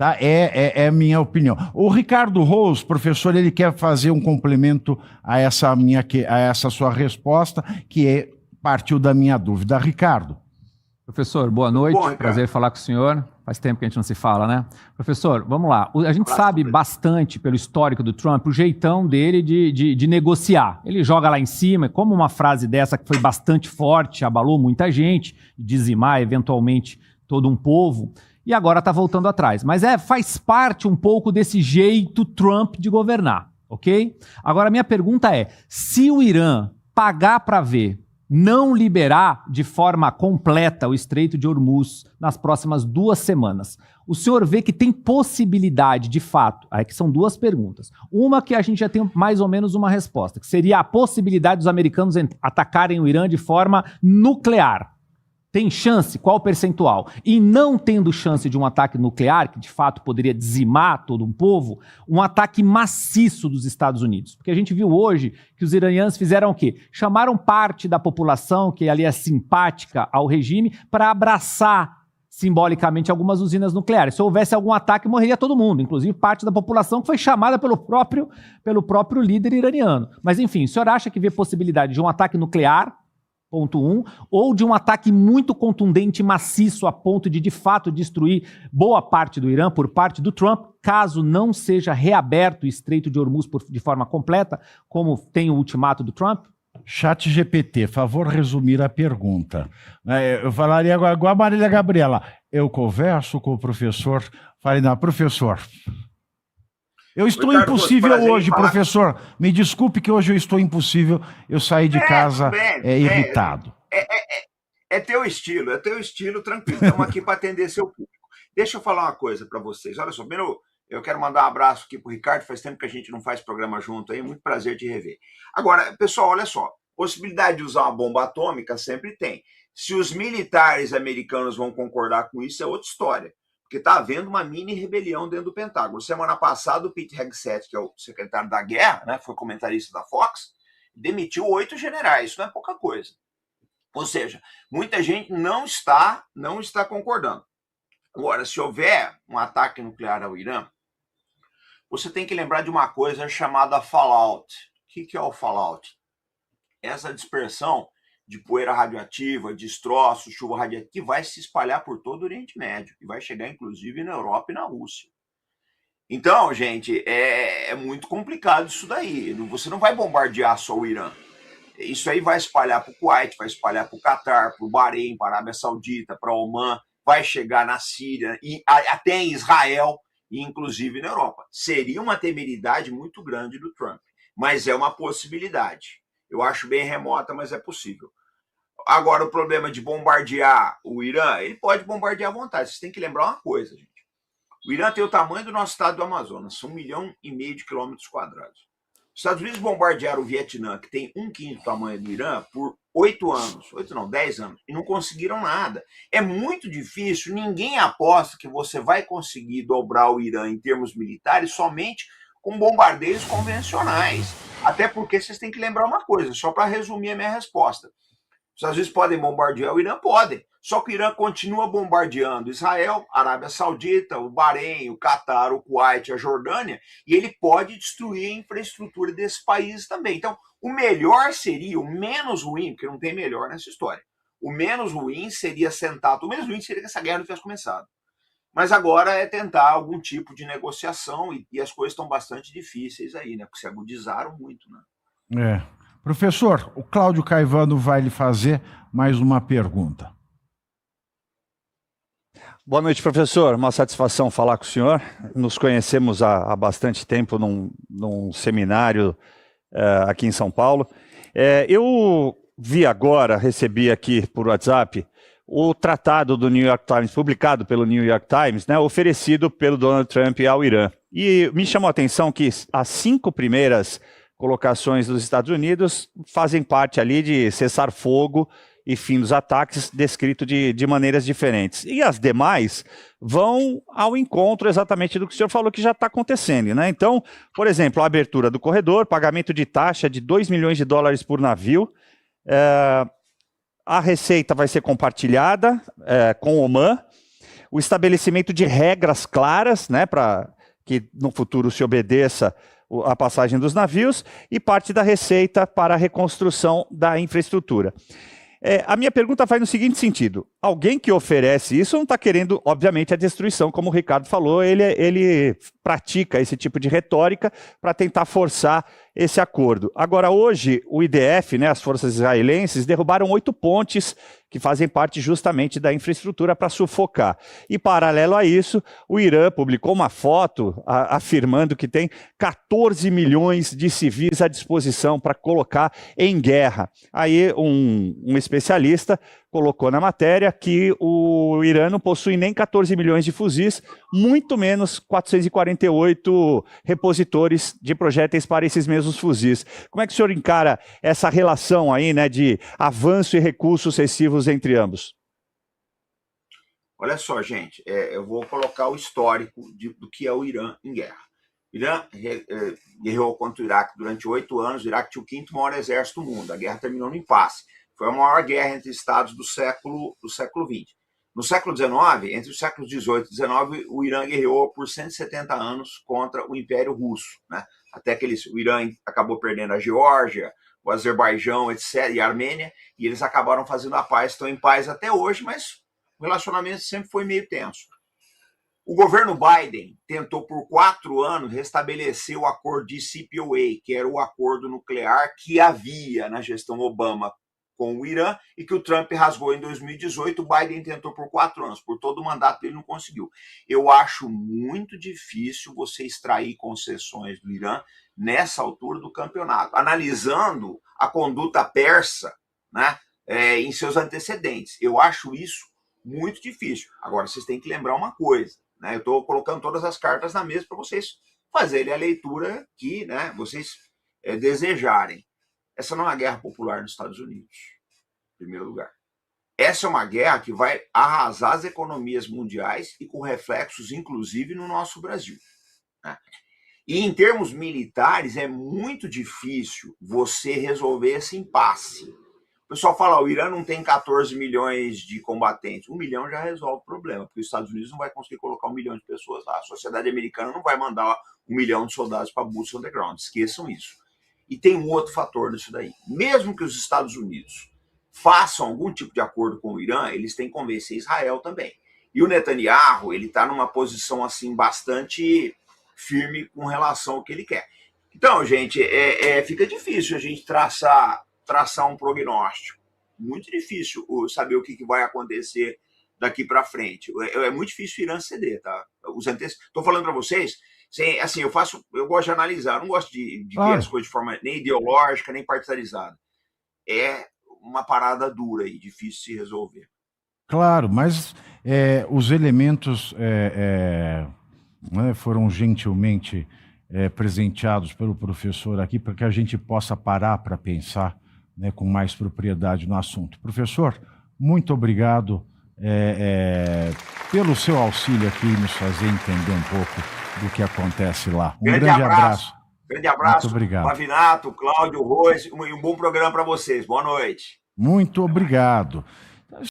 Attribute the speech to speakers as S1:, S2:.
S1: Tá? É minha opinião. O Ricardo Rose, professor, ele quer fazer um complemento a essa sua resposta, que partiu da minha dúvida. Ricardo.
S2: Professor, boa noite. Prazer falar com o senhor. Faz tempo que a gente não se fala, né? Professor, vamos lá. A gente sabe bastante, pelo histórico do Trump, o jeitão dele de negociar. Ele joga lá em cima, como uma frase dessa que foi bastante forte, abalou muita gente, dizimar eventualmente todo um povo, e agora está voltando atrás. Mas faz parte um pouco desse jeito Trump de governar, ok? Agora, minha pergunta é, se o Irã pagar para ver, não liberar de forma completa o Estreito de Hormuz nas próximas 2 semanas, o senhor vê que tem possibilidade, de fato, aí que são 2 perguntas. Uma que a gente já tem mais ou menos uma resposta, que seria a possibilidade dos americanos atacarem o Irã de forma nuclear. Tem chance? Qual o percentual? E não tendo chance de um ataque nuclear, que de fato poderia dizimar todo um povo, um ataque maciço dos Estados Unidos. Porque a gente viu hoje que os iranianos fizeram o quê? Chamaram parte da população, que ali é simpática ao regime, para abraçar simbolicamente algumas usinas nucleares. Se houvesse algum ataque, morreria todo mundo, inclusive parte da população que foi chamada pelo próprio líder iraniano. Mas enfim, o senhor acha que vê possibilidade de um ataque nuclear, ponto 1, ou de um ataque muito contundente e maciço a ponto de fato, destruir boa parte do Irã por parte do Trump, caso não seja reaberto o Estreito de Hormuz de forma completa, como tem o ultimato do Trump?
S1: Chat GPT, favor resumir a pergunta. Eu falaria igual a Marília Gabriela. Eu converso com o professor. Falei, não, professor... Eu estou Ricardo, impossível hoje, professor. Me desculpe que hoje eu estou impossível. Eu saí de casa irritado.
S3: É teu estilo, tranquilo. Estamos aqui para atender seu público. Deixa eu falar uma coisa para vocês. Olha só, primeiro eu quero mandar um abraço aqui para o Ricardo. Faz tempo que a gente não faz programa junto aí. Muito prazer te rever. Agora, pessoal, olha só. Possibilidade de usar uma bomba atômica sempre tem. Se os militares americanos vão concordar com isso, é outra história. Porque está havendo uma mini rebelião dentro do Pentágono. Semana passada, o Pete Hegseth, que é o secretário da guerra, né, foi comentarista da Fox, demitiu 8 generais. Isso não é pouca coisa. Ou seja, muita gente não está concordando. Agora, se houver um ataque nuclear ao Irã, você tem que lembrar de uma coisa chamada fallout. O que é o fallout? Essa dispersão de poeira radioativa, destroços, chuva radioativa, que vai se espalhar por todo o Oriente Médio, e vai chegar, inclusive, na Europa e na Rússia. Então, gente, é muito complicado isso daí. Você não vai bombardear só o Irã. Isso aí vai espalhar para o Kuwait, vai espalhar para o Catar, para o Bahrein, para a Arábia Saudita, para o Omã, vai chegar na Síria, e até em Israel, e inclusive na Europa. Seria uma temeridade muito grande do Trump, mas é uma possibilidade. Eu acho bem remota, mas é possível. Agora, o problema de bombardear o Irã, ele pode bombardear à vontade. Vocês têm que lembrar uma coisa, gente. O Irã tem o tamanho do nosso estado do Amazonas, são 1,5 milhão de quilômetros quadrados. Os Estados Unidos bombardearam o Vietnã, que tem 1/5 do tamanho do Irã, por 10 anos, e não conseguiram nada. É muito difícil, ninguém aposta que você vai conseguir dobrar o Irã em termos militares somente com bombardeios convencionais. Até porque vocês têm que lembrar uma coisa, só para resumir a minha resposta. Os Estados Unidos podem bombardear o Irã? Podem. Só que o Irã continua bombardeando Israel, Arábia Saudita, o Bahrein, o Catar, o Kuwait, a Jordânia, e ele pode destruir a infraestrutura desses países também. Então, o melhor seria, o menos ruim, porque não tem melhor nessa história, o menos ruim seria o menos ruim seria que essa guerra não tivesse começado. Mas agora é tentar algum tipo de negociação, e as coisas estão bastante difíceis aí, né? Porque se agudizaram muito, né?
S1: Professor, o Cláudio Caivano vai lhe fazer mais uma pergunta.
S4: Boa noite, professor. Uma satisfação falar com o senhor. Nos conhecemos há bastante tempo num seminário aqui em São Paulo. Eu recebi aqui por WhatsApp, o tratado do New York Times, publicado pelo New York Times, né, oferecido pelo Donald Trump ao Irã. E me chamou a atenção que as 5 primeiras colocações dos Estados Unidos fazem parte ali de cessar-fogo e fim dos ataques, descrito de maneiras diferentes. E as demais vão ao encontro exatamente do que o senhor falou que já está acontecendo, né? Então, por exemplo, a abertura do corredor, pagamento de taxa de $2 milhões por navio, a receita vai ser compartilhada com o Omã, o estabelecimento de regras claras, né, para que no futuro se obedeça a passagem dos navios, e parte da receita para a reconstrução da infraestrutura. A minha pergunta vai no seguinte sentido: alguém que oferece isso não está querendo, obviamente, a destruição, como o Ricardo falou, ele pratica esse tipo de retórica para tentar forçar esse acordo. Agora, hoje, o IDF, né, as forças israelenses, derrubaram 8 pontes que fazem parte justamente da infraestrutura para sufocar. E, paralelo a isso, o Irã publicou uma foto afirmando que tem 14 milhões de civis à disposição para colocar em guerra. Aí, um especialista colocou na matéria que o Irã não possui nem 14 milhões de fuzis, muito menos 448 repositores de projéteis para esses mesmos fuzis. Como é que o senhor encara essa relação aí, né, de avanço e recursos sucessivos entre ambos?
S3: Olha só, gente, eu vou colocar o histórico do que é o Irã em guerra. O Irã guerreou contra o Iraque durante 8 anos, o Iraque tinha o 5º maior exército do mundo, a guerra terminou no impasse. Foi a maior guerra entre estados do século XX. No século XIX, entre os séculos XVIII e XIX, o Irã guerreou por 170 anos contra o Império Russo, né? Até que o Irã acabou perdendo a Geórgia, o Azerbaijão, etc., e a Armênia, e eles acabaram fazendo a paz, estão em paz até hoje, mas o relacionamento sempre foi meio tenso. O governo Biden tentou por 4 anos restabelecer o acordo de CPOA, que era o acordo nuclear que havia na gestão Obama com o Irã e que o Trump rasgou em 2018. O Biden tentou por 4 anos, por todo o mandato ele não conseguiu. Eu acho muito difícil você extrair concessões do Irã nessa altura do campeonato, analisando a conduta persa, né, em seus antecedentes. Eu acho isso muito difícil. Agora, vocês têm que lembrar uma coisa, né? Eu estou colocando todas as cartas na mesa para vocês fazerem a leitura que, né, vocês desejarem. Essa não é uma guerra popular nos Estados Unidos, em primeiro lugar. Essa é uma guerra que vai arrasar as economias mundiais e com reflexos, inclusive, no nosso Brasil, né? E em termos militares, é muito difícil você resolver esse impasse. O pessoal fala, o Irã não tem 14 milhões de combatentes. 1 milhão já resolve o problema, porque os Estados Unidos não vai conseguir colocar 1 milhão de pessoas lá. A sociedade americana não vai mandar 1 milhão de soldados para boots on the ground. Esqueçam isso. E tem um outro fator nisso daí. Mesmo que os Estados Unidos façam algum tipo de acordo com o Irã, eles têm que convencer Israel também. E o Netanyahu, ele está numa posição assim bastante firme com relação ao que ele quer. Então, gente, fica difícil a gente traçar um prognóstico. Muito difícil saber o que vai acontecer daqui para frente. É muito difícil o Irã ceder, tá? Estou falando para vocês, assim, eu gosto de analisar, eu não gosto de ver as coisas de forma nem ideológica, nem partidarizada. É uma parada dura e difícil de se resolver.
S1: Claro, mas os elementos foram gentilmente presenteados pelo professor aqui para que a gente possa parar para pensar, né, com mais propriedade no assunto. Professor, muito obrigado pelo seu auxílio aqui e nos fazer entender um pouco do que acontece lá. Um grande abraço.
S3: Grande abraço.
S1: Muito obrigado.
S3: Pavinato, Cláudio, Rose, e um bom programa para vocês. Boa noite.
S1: Muito obrigado.